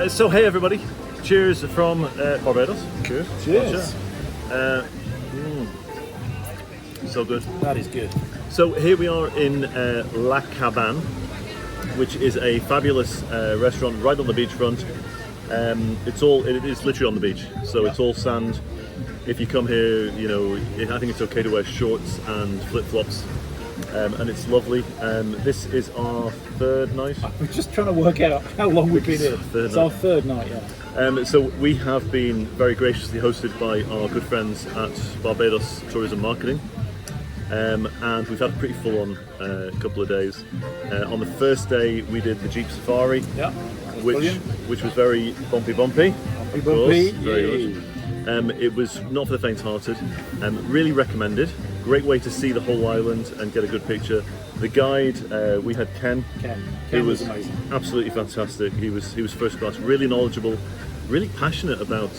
So hey everybody, cheers from Barbados. Cheers. Cheers. So good. That is good. So here we are in La Cabane, which is a fabulous restaurant right on the beachfront. It is literally on the beach, so it's all sand. If you come here, you know, I think it's okay to wear shorts and flip-flops. And it's lovely. This is our third night. We're just trying to work out how long we've been here. It's our third night, yeah. So we have been very graciously hosted by our good friends at Barbados Tourism Marketing. And we've had a pretty full-on couple of days. On the first day, we did the Jeep Safari, Yeah. which was very bumpy. Bumpy. Very good. It was not for the faint-hearted. Really recommended. Great way to see the whole island and get a good picture. The guide, we had Ken. Who was amazing. Absolutely fantastic. He was first class. Really knowledgeable. Really passionate about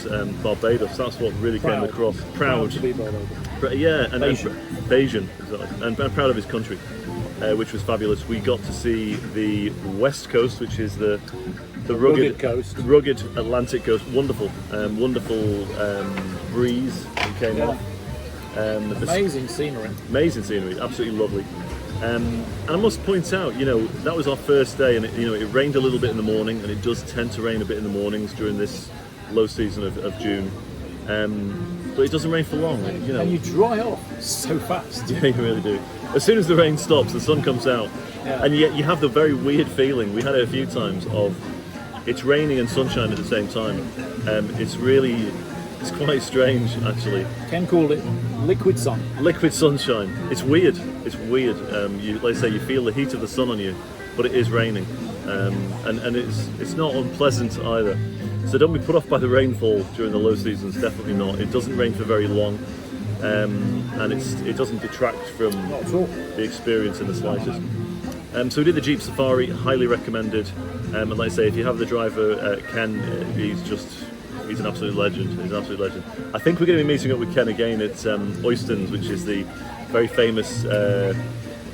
Barbados. That's what really came across. Proud to be Barbados. Yeah, and Bayesian. exactly. And proud of his country, which was fabulous. We got to see the west coast, which is the rugged coast, rugged Atlantic coast. Wonderful breeze that came off. Amazing scenery. Amazing scenery, absolutely lovely. And I must point out, you know, that was our first day, and it rained a little bit in the morning, and it does tend to rain a bit in the mornings during this low season of June. But it doesn't rain for long, you know. And you dry off so fast. Yeah, you really do. As soon as the rain stops, the sun comes out, and yet you have the very weird feeling. We had it a few times of it's raining and sunshine at the same time. It's quite strange, actually. Ken called it liquid sun. Liquid sunshine. It's weird. Like I say, you feel the heat of the sun on you, but it is raining, and it's not unpleasant either. So don't be put off by the rainfall during the low seasons. Definitely not. It doesn't rain for very long, and it doesn't detract from the experience in the slightest. So we did the Jeep Safari. Highly recommended. And like I say, if you have the driver, Ken, he's an absolute legend. He's an absolute legend. I think we're going to be meeting up with Ken again at Oystons, which is the very famous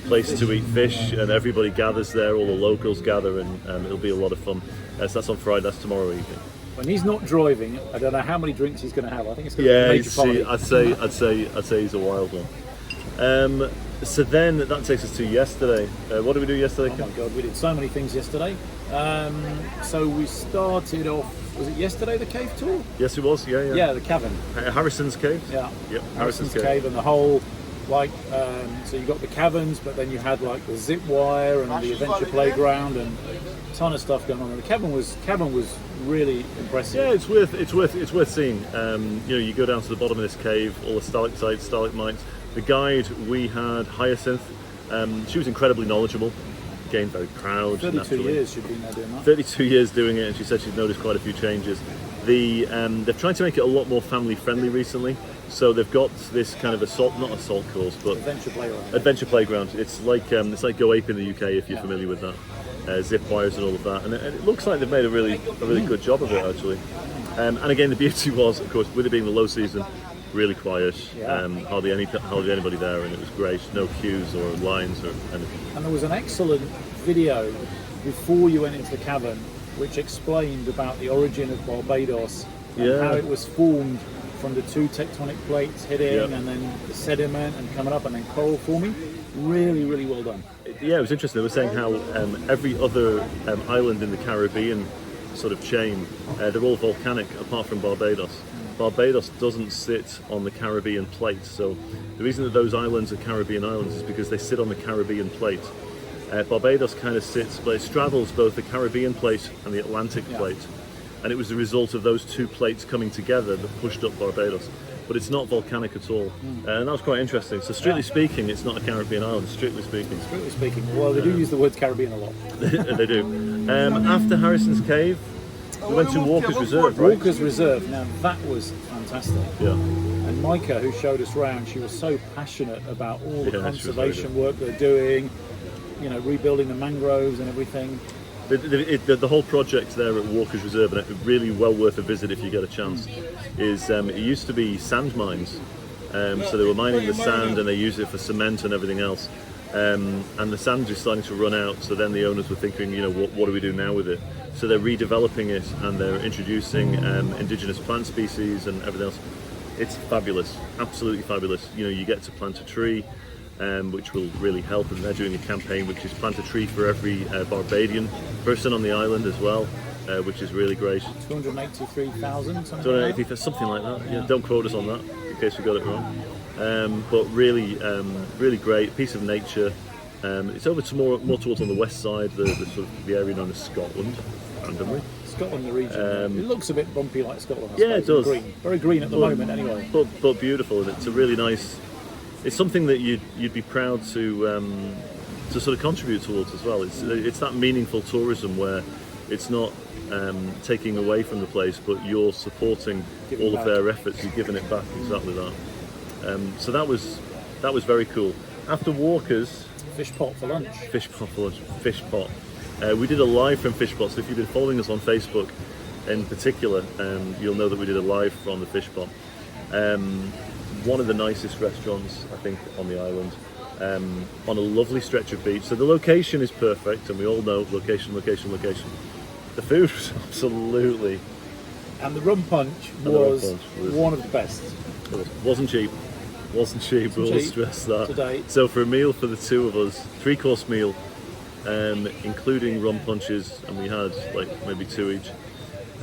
place to eat fish, and everybody gathers there. All the locals gather, and it'll be a lot of fun. So that's on Friday. That's tomorrow evening. When he's not driving, I don't know how many drinks he's going to have. I think it's going to be a major party. I'd say he's a wild one. So then that takes us to yesterday. What did we do yesterday? Oh my God, we did so many things yesterday. So we started off, was it yesterday, the cave tour? Yes, it was, yeah. Yeah, the Cabane. Harrison's Cave? Yeah. Yep, Harrison's Cave and the whole, so you got the caverns, but then you had like the zip wire and the adventure playground and a ton of stuff going on. And the cabin was really impressive. Yeah, it's worth seeing. You go down to the bottom of this cave, all the stalactites, stalagmites. The guide we had, Hyacinth, she was incredibly knowledgeable. Again, very proud. 32 naturally. years she'd been there doing that. 32 years doing it, and she said she'd noticed quite a few changes. They've tried to make it a lot more family friendly recently. So they've got this kind of not assault course, but adventure playground. It's like Go Ape in the UK, if you're familiar with that. Zip wires and all of that, and it looks like they've made a really good job of it actually. And again, the beauty was, of course, with it being the low season, really quiet. Hardly anybody there, and it was great. No queues or lines or anything. And there was an excellent video before you went into the cavern, which explained about the origin of Barbados and how it was formed from the two tectonic plates hitting and then the sediment and coming up and then coral forming. Really, really well done. Yeah, it was interesting. They were saying how every other island in the Caribbean sort of chain, they're all volcanic apart from Barbados. Barbados doesn't sit on the Caribbean plate, so the reason that those islands are Caribbean islands is because they sit on the Caribbean plate. Barbados kind of sits, but it straddles both the Caribbean plate and the Atlantic plate, and it was the result of those two plates coming together that pushed up Barbados. But it's not volcanic at all, and that was quite interesting. So strictly speaking, it's not a Caribbean island. Strictly speaking, well, they do use the word Caribbean a lot. They do. After Harrison's Cave, we went to Walker's Reserve, right? Walker's Reserve. Now that was fantastic. Yeah. And Micah, who showed us around, she was so passionate about all the conservation work they're doing. Rebuilding the mangroves and everything. The whole project there at Walker's Reserve, and it's really well worth a visit if you get a chance, is it used to be sand mines. So they were mining the sand and they used it for cement and everything else. and the sand is starting to run out. So then the owners were thinking, what do we do now with it? So they're redeveloping it, and they're introducing indigenous plant species and everything else. It's fabulous, absolutely fabulous. You get to plant a tree, which will really help, and they're doing a campaign which is plant a tree for every Barbadian person on the island as well, which is really great. 283,000, something like that. Yeah, don't quote us on that in case we got it wrong. But really, really great piece of nature. It's over to more towards on the west side, the sort of the area known as Scotland, randomly. Scotland, the region. It looks a bit bumpy like Scotland. I Yeah, it suppose, does. and green. Very green at the moment, anyway. But beautiful, and it's a really nice. It's something that you'd be proud to sort of contribute towards as well. It's that meaningful tourism where it's not taking away from the place, but you're supporting all of their efforts. You're giving it back, exactly that. So that was very cool. After Walker's, Fish pot for lunch. Fish pot. We did a live from Fish Pot, so if you've been following us on Facebook in particular, you'll know that we did a live from the Fish Pot. One of the nicest restaurants, I think, on the island, on a lovely stretch of beach. So the location is perfect, and we all know location. The food was absolutely... And the rum punch was one of the best. It wasn't cheap. We'll stress that. Today. So for a meal for the two of us, 3-course meal, including rum punches, and we had like maybe 2 each.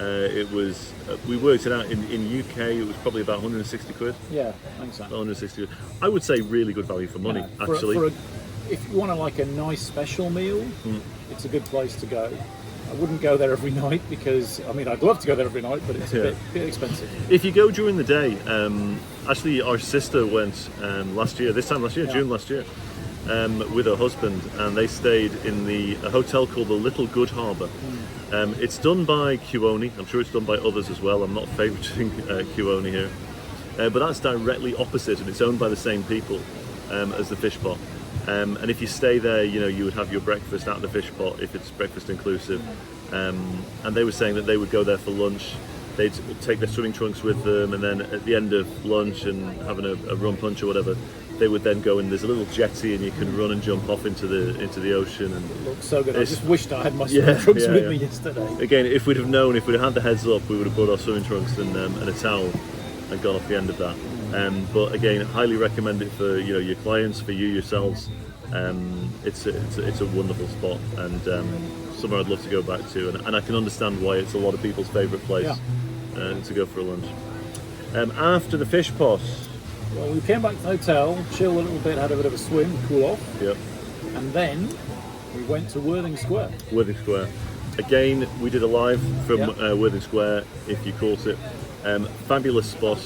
It was, we worked it out in UK, it was probably about 160 quid. Yeah, I think so. 160 quid. I would say really good value for money, actually. If you want a nice special meal, it's a good place to go. I wouldn't go there every night because, I'd love to go there every night, but it's a bit expensive. If you go during the day, actually our sister went June last year, with her husband, and they stayed in a hotel called the Little Good Harbour. It's done by Cabane. I'm sure it's done by others as well. I'm not favouring Cabane here. But that's directly opposite, and it's owned by the same people as the Fish Pot. And if you stay there, you would have your breakfast at the Fish Pot if it's breakfast inclusive. And they were saying that they would go there for lunch. They'd take their swimming trunks with them, and then at the end of lunch and having a rum punch or whatever, they would then go in. There's a little jetty, and you can run and jump off into the ocean. And it looks so good. I just wished I had my swimming trunks with me yesterday. Again, if we'd have known, if we'd have had the heads up, we would have brought our swimming trunks and a towel and gone off the end of that. But again, highly recommend it for your clients, for you yourselves. It's a wonderful spot, and somewhere I'd love to go back to, and I can understand why it's a lot of people's favourite place to go for a lunch. After the Fish Pot, well, we came back to the hotel, chilled a little bit, had a bit of a swim, cool off. Yep. And then we went to Worthing Square. Worthing Square. Again, we did a live from Worthing Square, if you caught it. Fabulous spot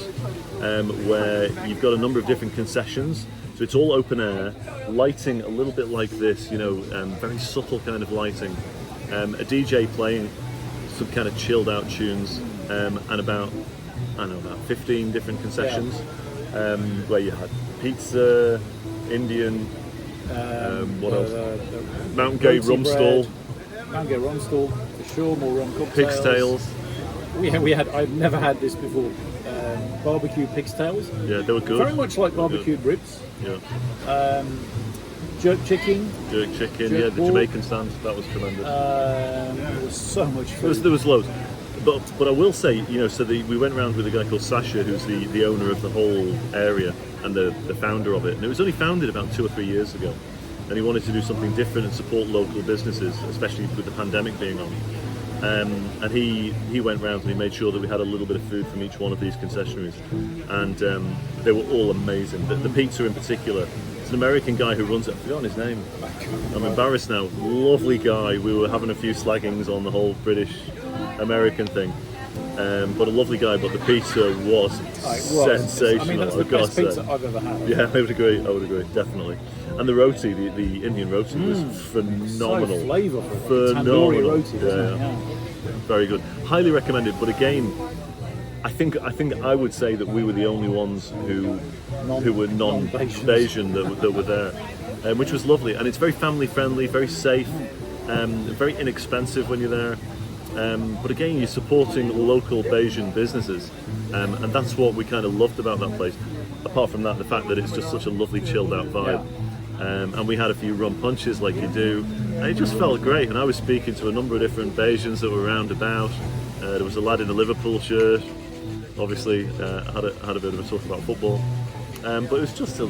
where you've got a number of different concessions. So it's all open air, lighting a little bit like this, very subtle kind of lighting. A DJ playing some kind of chilled out tunes, and about 15 different concessions, where you had pizza, Indian, what else? Mountain Gate rum stall. Mountain Gate rum stall, for sure, more rum cocktails. Pig's tails. I've never had this before. Barbecue pig's tails. Yeah, they were good. Very much like barbecued ribs. Yeah. Jerk chicken. The Jamaican stand, that was tremendous. There was so much food. There was loads. But I will say, we went around with a guy called Sasha, who's the owner of the whole area and the founder of it. And it was only founded about 2 or 3 years ago. And he wanted to do something different and support local businesses, especially with the pandemic being on. And he went round and he made sure that we had a little bit of food from each one of these concessionaries, and they were all amazing. The pizza in particular, it's an American guy who runs it. I've forgotten his name. I'm embarrassed now. Lovely guy. We were having a few slaggings on the whole British-American thing, but a lovely guy. But the pizza was sensational. That's the best pizza I've ever had. Yeah, I would agree, definitely. And the roti, the Indian roti was phenomenal. So flavourful. Phenomenal. Tandoori roti, yeah. Very good. Highly recommended. But again, I think I would say that we were the only ones who were non-Bayesian that were there, which was lovely. And it's very family friendly, very safe, very inexpensive when you're there. But again, you're supporting local Bayesian businesses, and that's what we kind of loved about that place. Apart from that, the fact that it's just such a lovely chilled out vibe. and we had a few rum punches like you do, and it just felt great. And I was speaking to a number of different Bajans that were around about. There was a lad in a Liverpool shirt, obviously had a bit of a talk about football, but it was just a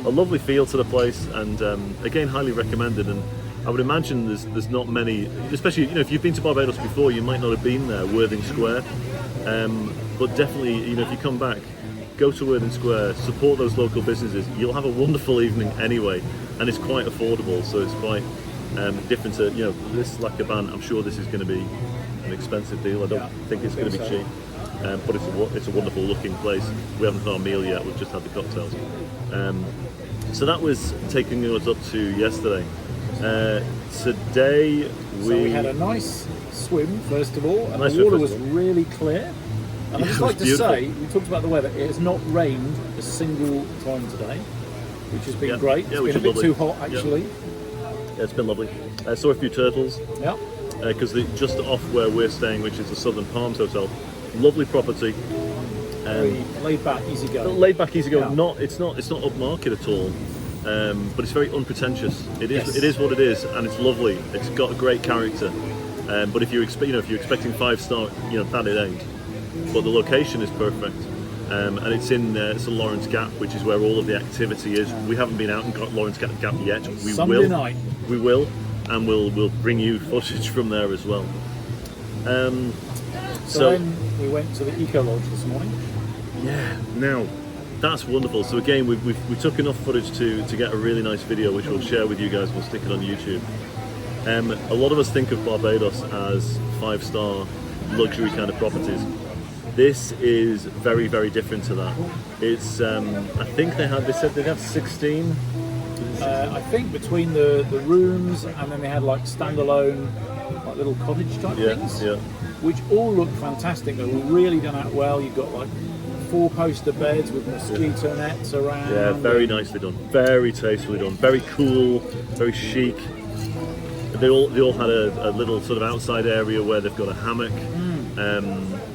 lovely feel to the place, and again highly recommended. And I would imagine there's not many, especially if you've been to Barbados before, you might not have been there, Worthing Square, but definitely if you come back, go to Worthing Square, support those local businesses. You'll have a wonderful evening anyway, and it's quite affordable, so it's quite different to this like Cabane. I'm sure this is going to be an expensive deal. I don't think it's going to be cheap, but it's a wonderful looking place. We haven't had our meal yet, we've just had the cocktails. So that was taking us up to yesterday. Today we had a nice swim first of all, and nice the water was really clear. And I'd just like to beautiful. say, we talked about the weather, it has not rained a single time today, which has been great. It's been a bit too hot actually. Yeah, it's been lovely. I saw a few turtles. Yeah. Because just off where we're staying, which is the Southern Palms Hotel, lovely property. Very laid back, easy going. Laid back, easy going. Yeah. It's not upmarket at all, but it's very unpretentious. It is. Yes. It is what it is, and it's lovely. It's got a great character. But if you're expecting 5-star, that it ain't. But the location is perfect, and it's in St Lawrence Gap, which is where all of the activity is. We haven't been out and got Lawrence Gap yet. We Sunday night. We will, and we'll bring you footage from there as well. So then we went to the Eco Lodge this morning. Yeah, now that's wonderful. So again, we took enough footage to get a really nice video, which we'll share with you guys. We'll stick it on YouTube. A lot of us think of Barbados as 5-star luxury kind of properties. This is very, very different to that. It's I think they said they have 16. I think between the rooms, and then they had like standalone, like little cottage type things, which all look fantastic. They're really done out well. You've got like 4-poster beds with mosquito nets around. Yeah, very nicely done, very tastefully done, very cool, very chic. They all had a little sort of outside area where they've got a hammock.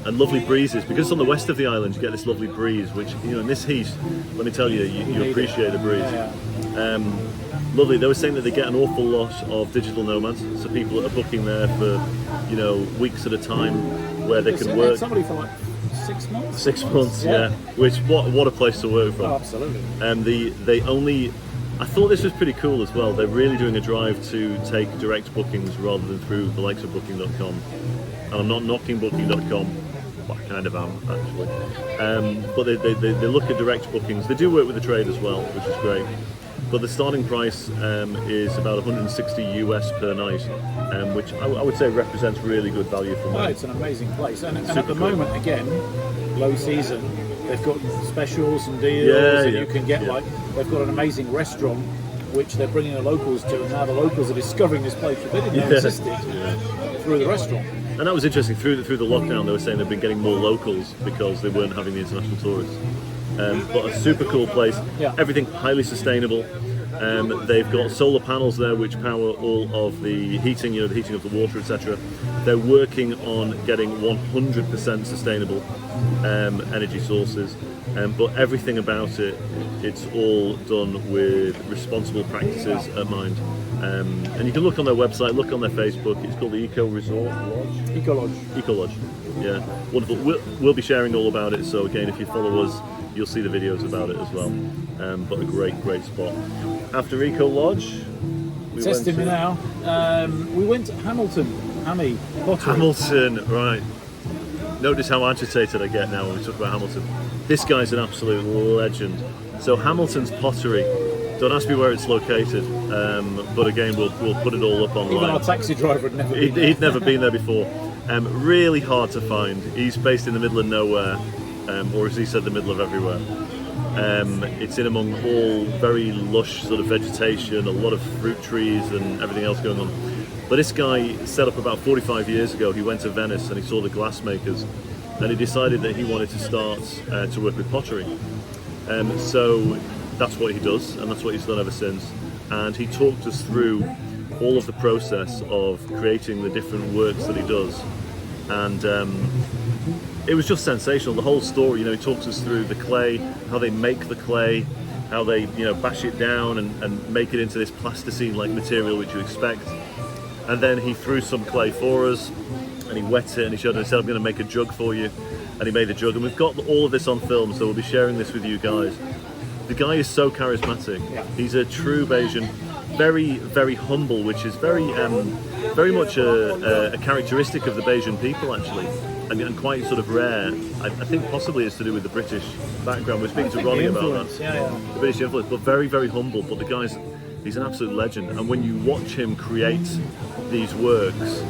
And lovely breezes, because it's on the west of the island. You get this lovely breeze, which in this heat, let me tell you, you appreciate the breeze. Lovely. They were saying that they get an awful lot of digital nomads, so people that are booking there for weeks at a time, where they can work. Somebody for like 6 months. 6 months, yeah. Which what a place to work from. Oh, absolutely. I thought this was pretty cool as well. They're really doing a drive to take direct bookings rather than through the likes of Booking.com. And I'm not knocking Booking.com. Well, I kind of am, actually. But they look at direct bookings. They do work with the trade as well, which is great. But the starting price is about 160 US per night, which I would say represents really good value for money. Oh, it's an amazing place. And at the moment, again, low season, they've got specials and deals, and you can get they've got an amazing restaurant which they're bringing the locals to, and now the locals are discovering this place that they didn't know existed through the restaurant. And that was interesting. Through the lockdown, they were saying they've been getting more locals because they weren't having the international tourists. But a super cool place. Yeah. Everything highly sustainable. They've got solar panels there which power all of the heating, the heating of the water, etc. They're working on getting 100% sustainable energy sources. But everything about it, it's all done with responsible practices at mind. And you can look on their website, look on their Facebook. It's called the Eco Resort Lodge. Eco Lodge. Eco Lodge. Yeah, wonderful. We'll be sharing all about it. So again, if you follow us, you'll see the videos about it as well. But a great spot. After Eco Lodge, we Testing me now. We went to Hamilton. Pottery. Hamilton, right. Notice how agitated I get now when we talk about Hamilton. This guy's an absolute legend. So Hamilton's Pottery. Don't ask me where it's located, but again, we'll put it all up online. Even our taxi driver had never been there. He'd never been there before. Really hard to find. He's based in the middle of nowhere, or as he said, the middle of everywhere. It's in among all very lush sort of vegetation, a lot of fruit trees and everything else going on. But this guy set up about 45 years ago. He went to Venice and he saw the glassmakers, and he decided that he wanted to start to work with pottery. So that's what he does, and that's what he's done ever since. And he talked us through all of the process of creating the different works that he does. And it was just sensational, the whole story. He talks us through the clay, how they make the clay, how they bash it down and make it into this plasticine-like material which you expect. And then he threw some clay for us, and he wet it, and he showed us, he said, I'm going to make a jug for you. And he made the jug, and we've got all of this on film, so we'll be sharing this with you guys. The guy is so charismatic. Yeah. He's a true Bajan, very, very humble, which is very much a characteristic of the Bajan people, actually, and quite sort of rare. I think possibly it's to do with the British background. We're speaking to Ronnie about that. The British influence, but very, very humble. But he's an absolute legend, and when you watch him create these works,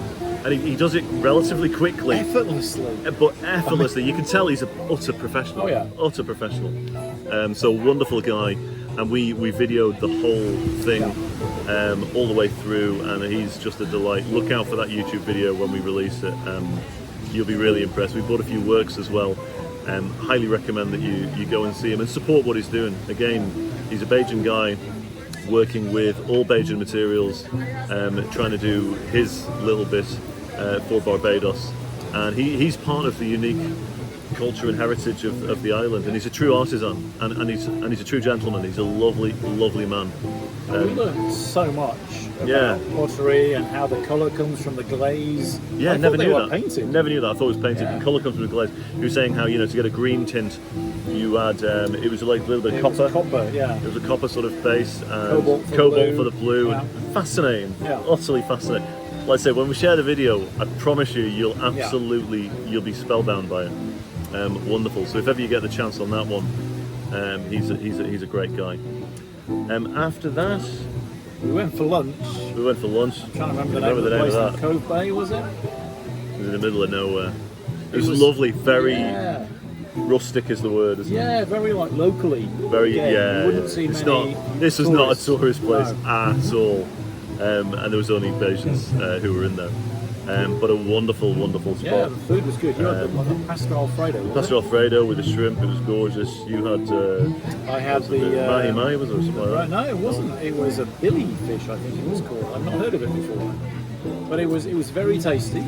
and he does it relatively quickly, effortlessly. You can tell he's an utter professional. Oh yeah, utter professional. So wonderful guy, and we videoed the whole thing all the way through, and he's just a delight. Look out for that YouTube video when we release it. You'll be really impressed. We bought a few works as well. Highly recommend that you go and see him and support what he's doing. Again, he's a Bajan guy, working with all Bajan materials, trying to do his little bit for Barbados, and he's part of the unique culture and heritage of the island, and he's a true artisan, and he's a true gentleman. He's a lovely man. We learned so much about pottery and how the colour comes from the glaze. Yeah, never knew that. Painted. Never knew that. I thought it was painted. The colour comes from the glaze. He was saying how to get a green tint, you add it was like a little bit of copper. Copper, yeah. It was a copper sort of base, and cobalt for the blue. Yeah. And fascinating. Yeah. Utterly fascinating. Like I say, when we share the video, I promise you'll absolutely you'll be spellbound by it. Wonderful. So if ever you get the chance on that one, he's a great guy. After that, we went for lunch. I'm trying to remember the name of the place. That. Cove Bay, was it? It was in the middle of nowhere. It was lovely, very rustic is the word, isn't it? Very like locally. Very, You wouldn't see many this was not a tourist place no. at all. And there was only Bajans who were in there. But a wonderful spot. Yeah, the food was good. You had the pasta alfredo. Pasta alfredo with the shrimp. It was gorgeous. You had. I had the mahi was there something like that? No, it wasn't. It was a billy fish, I think it was called. I've not heard of it before. But it was very tasty,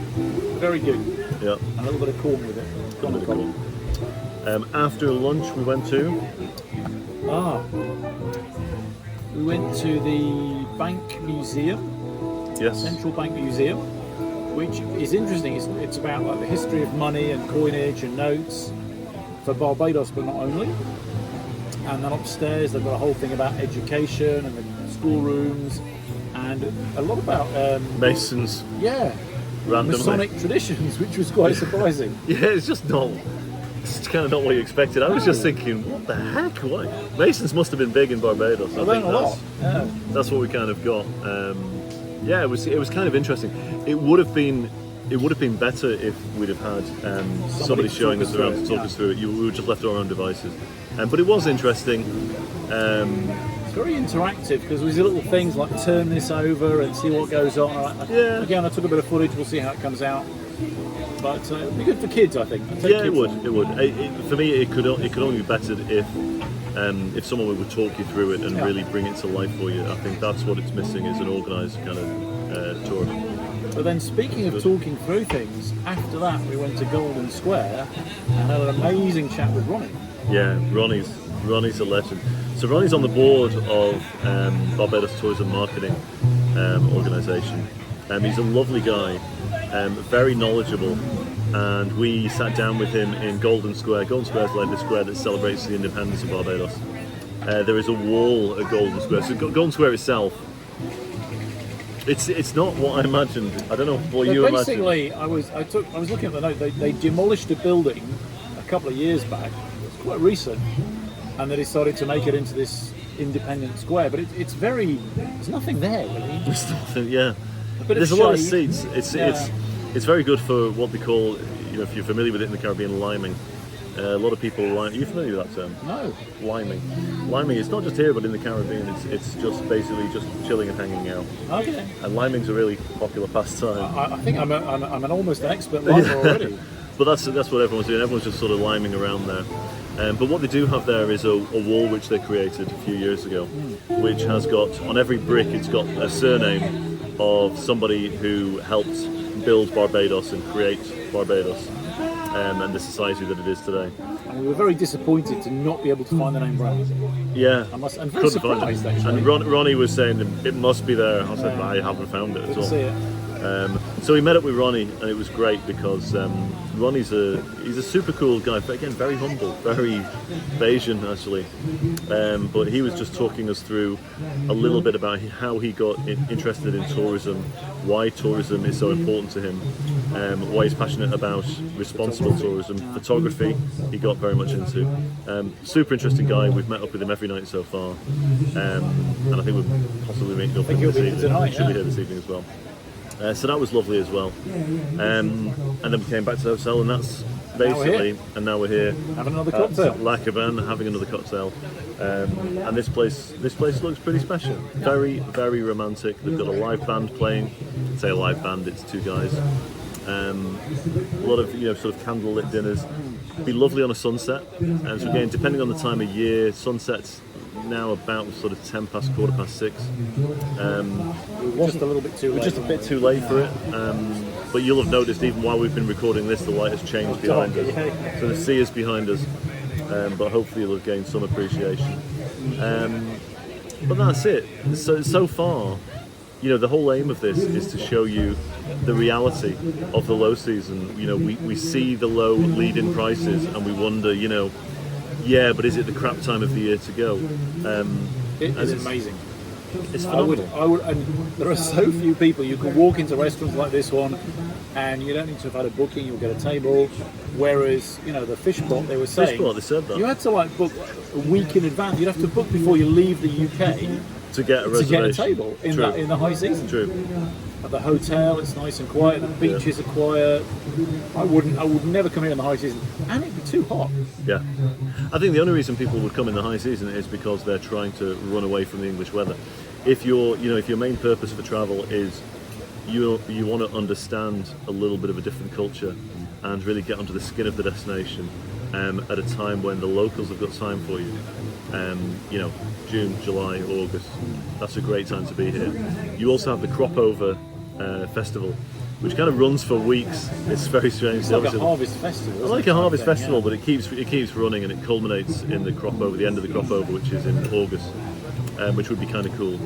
very good. Yeah. And a little bit of corn with it. After lunch, we went to. We went to the Bank Museum. Yes. Central Bank Museum, which is interesting. It's about like the history of money and coinage and notes for Barbados, but not only. And then upstairs they've got a whole thing about education and the schoolrooms, and a lot about Masons. Yeah. Randomly. Masonic traditions, which was quite surprising. It's kind of not what you expected. I was just thinking, what the heck? Why? Masons must have been big in Barbados. I learned a lot. That's what we kind of got. It was kind of interesting. It would have been better if we'd have had somebody showing us around to talk us through it. We were just left to our own devices. But it was interesting. It's very interactive because there's little things like turn this over and see what goes on. Again, I took a bit of footage. We'll see how it comes out. But it'd be good for kids, I think. It would. For me, it could only be better if someone would talk you through it and really bring it to life for you. I think that's what it's missing, is an organised kind of tour. But then, speaking of talking through things, after that we went to Golden Square and had an amazing chat with Ronnie. Yeah, Ronnie's a legend. So Ronnie's on the board of Barbados Tourism Marketing organisation. He's a lovely guy, very knowledgeable, and we sat down with him in Golden Square. Golden Square is like the square that celebrates the independence of Barbados. There is a wall at Golden Square. So Golden Square itself, it's not what I imagined. I don't know what you imagined. Basically, I was looking at the note. They demolished a building a couple of years back. It's quite recent, and they decided to make it into this independent square. But there's nothing there really. There's nothing. Yeah. There's a lot of seats. It's very good for what they call, if you're familiar with it in the Caribbean, liming. A lot of people lime. Are you familiar with that term? No. Liming. Liming. It's not just here, but in the Caribbean, it's just basically just chilling and hanging out. Okay. And liming's a really popular pastime. I think I'm an almost an expert limer already. But that's what everyone's doing. Everyone's just sort of liming around there. But what they do have there is a wall which they created a few years ago, which has got, on every brick, it's got a surname of somebody who helped build Barbados and create Barbados. and the society that it is today. And we were very disappointed to not be able to find the name brand. Yeah, And very surprised actually. And Ronnie was saying it must be there. I said, I haven't found it at all. See it. So we met up with Ronnie, and it was great because Ronnie's he's a super cool guy, but again very humble, very Bayesian actually. But he was just talking us through a little bit about how he got interested in tourism, why tourism is so important to him, why he's passionate about responsible tourism, photography. He got very much into. Super interesting guy. We've met up with him every night so far, and I think we're possibly meeting up with him this evening. Tonight, Should be here this evening as well. So that was lovely as well. And then we came back to the hotel, and that's basically, and now we're here having another cocktail. Cabane, having another cocktail. And this place looks pretty special. Very, very romantic. They've got a live band playing. I say a live band, it's two guys. A lot of sort of candlelit dinners. It'd be lovely on a sunset. And so again, depending on the time of year, sunsets now about sort of 10 past, quarter past 6. Just a little bit too late. We're just a bit too late for it. But you'll have noticed even while we've been recording this, the light has changed behind us. So the sea is behind us. But hopefully you'll have gained some appreciation. But that's it. So far, the whole aim of this is to show you the reality of the low season. We see the low lead-in prices and we wonder, yeah, but is it the crap time of the year to go? It is amazing. It's phenomenal. I would, and there are so few people. You can walk into restaurants like this one, and you don't need to have had a booking. You'll get a table. Whereas, the fish pot, they were saying, they said that you had to book a week in advance. You'd have to book before you leave the UK to get a reservation. To get a table in the high season. True. At the hotel, it's nice and quiet. The beaches are quiet. I would never come here in the high season, and it'd be too hot. Yeah, I think the only reason people would come in the high season is because they're trying to run away from the English weather. If your main purpose for travel is you want to understand a little bit of a different culture and really get under the skin of the destination at a time when the locals have got time for you. June, July, August. That's a great time to be here. You also have the crop over festival, which kind of runs for weeks. It's very strange. It's like a harvest festival. It's like a harvest festival, but it keeps running, and it culminates in the crop over, the end of the crop over, which is in August, which would be kind of cool.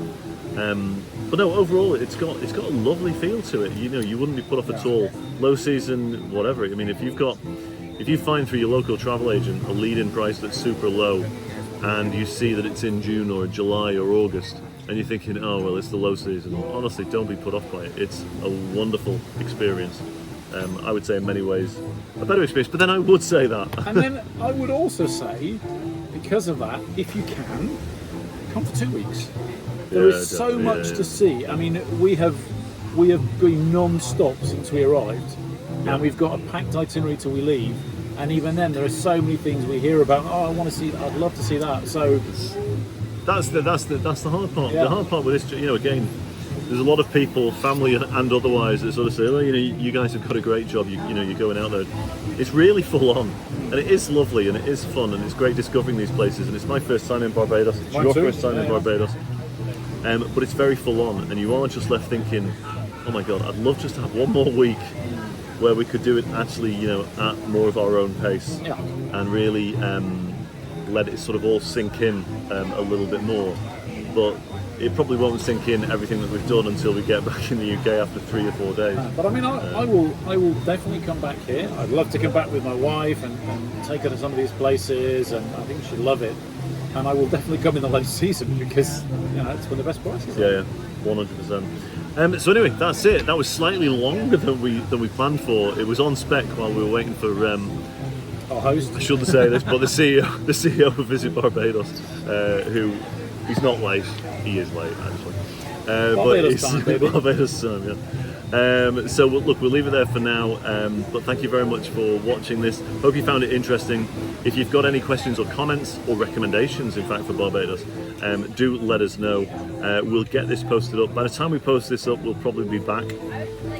But no, overall, it's got a lovely feel to it. You wouldn't be put off at all. Low season, whatever. I mean, if you find through your local travel agent a lead-in price that's super low, and you see that it's in June or July or August, and you're thinking, oh well, it's the low season. Honestly, don't be put off by it. It's a wonderful experience. I would say in many ways a better experience, but then I would say that. And then I would also say, because of that, if you can, come for 2 weeks. There is so much to see. I mean, we have been non-stop since we arrived, and we've got a packed itinerary till we leave. And even then, there are so many things we hear about. Oh, I want to see that. I'd love to see that. So that's the hard part. Yeah. The hard part with this, again, there's a lot of people, family and otherwise, that sort of say, "Oh, you guys have got a great job. You're going out there." It's really full on, and it is lovely, and it is fun, and it's great discovering these places. And it's my first time in Barbados. It's your first time in Barbados. But it's very full on, and you are just left thinking, "Oh my God, I'd love just to have one more week where we could do it actually, at more of our own pace, and really let it sort of all sink in a little bit more." But it probably won't sink in everything that we've done until we get back in the UK after 3 or 4 days. But I mean, I will definitely come back here. I'd love to come back with my wife and take her to some of these places, and I think she'd love it. And I will definitely come in the low season because it's when the best prices are. Yeah, 100%. So anyway, that's it. That was slightly longer than we planned for. It was on spec while we were waiting for our host. I shouldn't say this, but the CEO of Visit Barbados, who he's not late. He is late actually. Barbados time, baby. Barbados time, yeah. So look, we'll leave it there for now. But thank you very much for watching this. Hope you found it interesting. If you've got any questions or comments or recommendations, in fact, for Barbados, do let us know. We'll get this posted up. By the time we post this up, we'll probably be back.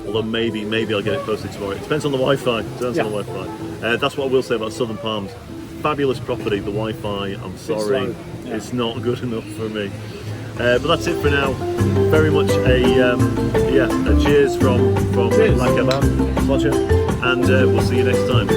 Although maybe I'll get it posted tomorrow. It depends on the Wi-Fi. That's what I will say about Southern Palms. Fabulous property. The Wi-Fi, I'm sorry, it's not good enough for me. But that's it for now. Very much a cheers from Cheers. Cabane, and we'll see you next time.